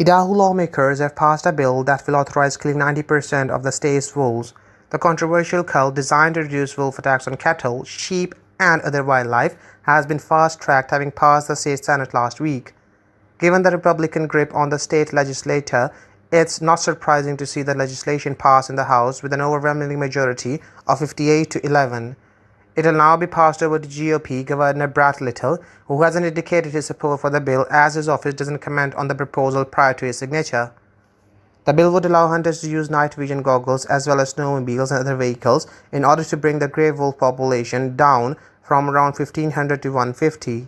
Idaho lawmakers have passed a bill that will authorize killing 90% of the state's wolves. The controversial bill, designed to reduce wolf attacks on cattle, sheep, and other wildlife, has been fast-tracked, having passed the state Senate last week. Given the Republican grip on the state legislature, it's not surprising to see the legislation pass in the House with an overwhelming majority of 58 to 11. It will now be passed over to GOP Governor Brett Little, who hasn't indicated his support for the bill as his office doesn't comment on the proposal prior to his signature. The bill would allow hunters to use night vision goggles as well as snowmobiles and other vehicles in order to bring the grey wolf population down from around 1,500 to 150.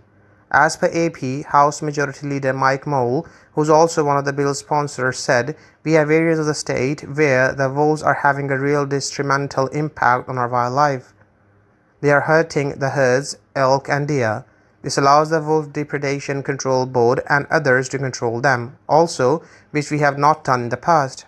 As per AP, House Majority Leader Mike Mole, who's also one of the bill's sponsors, said, "We have areas of the state where the wolves are having a real detrimental impact on our wildlife. They are hurting the herds, elk and deer. This allows the Wolf Depredation Control Board and others to control them, also, which we have not done in the past."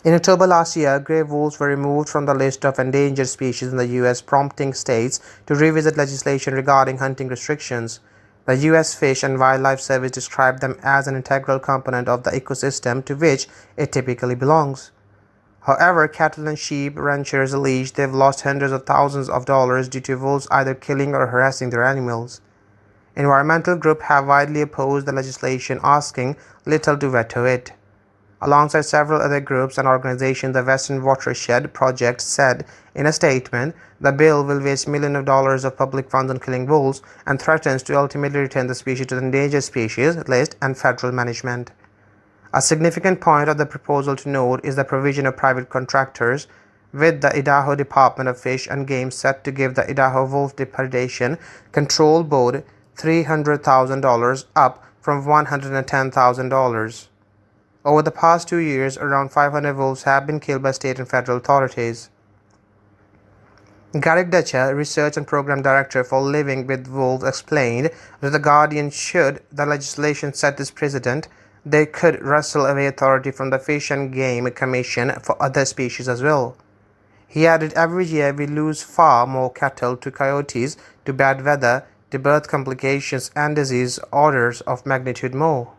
In October last year, grey wolves were removed from the list of endangered species in the U.S., prompting states to revisit legislation regarding hunting restrictions. The U.S. Fish and Wildlife Service described them as an integral component of the ecosystem to which it typically belongs. However, cattle and sheep ranchers allege they've lost hundreds of thousands of dollars due to wolves either killing or harassing their animals. Environmental groups have widely opposed the legislation, asking Little to veto it. Alongside several other groups and organizations, the Western Watershed Project said in a statement, the bill will waste millions of dollars of public funds on killing wolves and threatens to ultimately return the species to the endangered species list and federal management. A significant point of the proposal to note is the provision of private contractors, with the Idaho Department of Fish and Game set to give the Idaho Wolf Depredation Control Board $300,000, up from $110,000. Over the past 2 years, around 500 wolves have been killed by state and federal authorities. Garrick Dutcher, Research and Program Director for Living with Wolves, explained to The Guardian should the legislation set this precedent, they could wrestle away authority from the Fish and Game Commission for other species as well. He added, every year we lose far more cattle to coyotes, to bad weather, to birth complications and disease, orders of magnitude more.